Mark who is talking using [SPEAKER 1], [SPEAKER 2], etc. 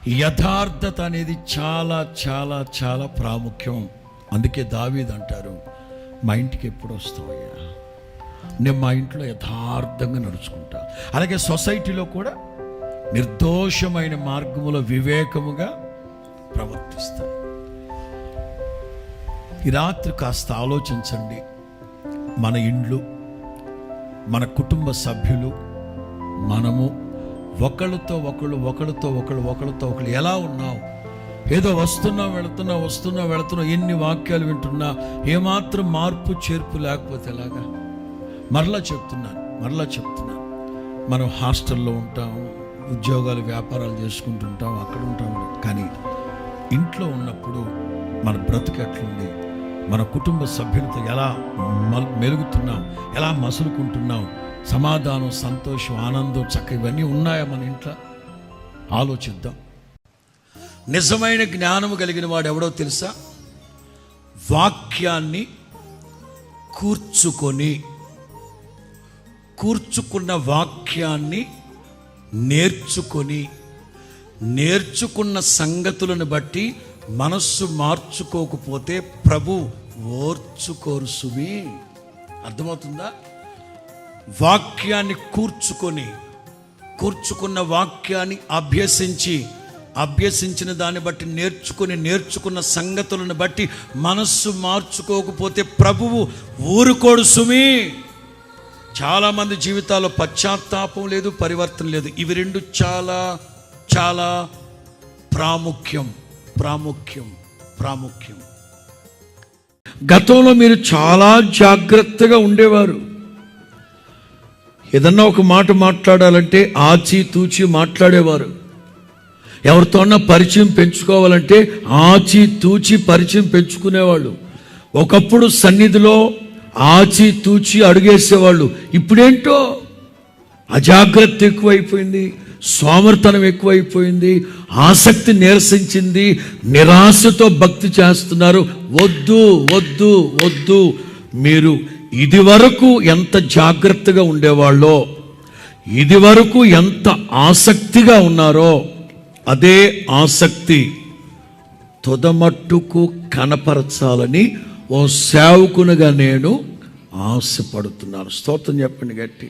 [SPEAKER 1] యథార్థత అనేది చాలా చాలా చాలా ప్రాముఖ్యం. అందుకే దావీదు అంటారు, మా ఇంటికి ఎప్పుడు వస్తావయ్యా, నేను మా ఇంట్లో యథార్థంగా నడుచుకుంటా. అలాగే సొసైటీలో కూడా నిర్దోషమైన మార్గములో వివేకముగా ప్రవర్తిస్తాను. ఈ రాత్రి కాస్త ఆలోచించండి. మన ఇండ్లు, మన కుటుంబ సభ్యులు, మనము ఒకళ్ళతో ఒకళ్ళు ఎలా ఉన్నాం? ఏదో వస్తున్నా వెళుతున్నా ఎన్ని వాక్యాలు వింటున్నా ఏమాత్రం మార్పు చేర్పు లేకపోతే ఎలాగా? మరలా చెప్తున్నాను, మనం హాస్టల్లో ఉంటాం, ఉద్యోగాలు వ్యాపారాలు చేసుకుంటుంటాం, అక్కడ ఉంటాం. కానీ ఇంట్లో ఉన్నప్పుడు మన బ్రతుకు ఎట్లుంది? మన కుటుంబ సభ్యులతో ఎలా మెలుగుతున్నాం, ఎలా మసులుకుంటున్నాం? సమాధానం, సంతోషం, ఆనందం, ఇవన్నీ ఉన్నాయా మన ఇంట్లో? ఆలోచిద్దాం. నిజమైన జ్ఞానము కలిగిన వాడు ఎవడో తెలుసా? వాక్యాన్ని కూర్చుకున్న వాక్యాన్ని నేర్చుకున్న సంగతులను బట్టి మనస్సు మార్చుకోకపోతే ప్రభు ఓర్చుకోరు సుమి. అర్థమవుతుందా? వాక్యాన్ని కూర్చుకున్న వాక్యాన్ని అభ్యసించిన దాన్ని బట్టి నేర్చుకున్న సంగతులను బట్టి మనస్సు మార్చుకోకపోతే ప్రభువు ఊరుకోడు సుమి. చాలామంది జీవితాల్లో పశ్చాత్తాపం లేదు, పరివర్తన లేదు. ఇవి రెండు చాలా చాలా ప్రాముఖ్యం. గతంలో మీరు చాలా జాగ్రత్తగా ఉండేవారు. ఏదన్నా ఒక మాట మాట్లాడాలంటే ఆచితూచి మాట్లాడేవారు. ఎవరితోన్నా పరిచయం పెంచుకోవాలంటే ఆచితూచి పరిచయం పెంచుకునేవాళ్ళు. ఒకప్పుడు సన్నిధిలో ఆచితూచి అడుగేసేవాళ్ళు. ఇప్పుడేంటో అజాగ్రత్త ఎక్కువైపోయింది, సోమర్తనం ఎక్కువైపోయింది, ఆసక్తి నీరసించింది, నిరాశతో భక్తి చేస్తున్నారు. వద్దు. మీరు ఇది వరకు ఎంత జాగ్రత్తగా ఉండేవాళ్ళో, ఇది వరకు ఎంత ఆసక్తిగా ఉన్నారో, అదే ఆసక్తి తుదమట్టుకు కనపరచాలని ఓ సేవకునిగా నేను ఆశపడుతున్నాను. స్తోత్రం చెప్పండి గట్టి.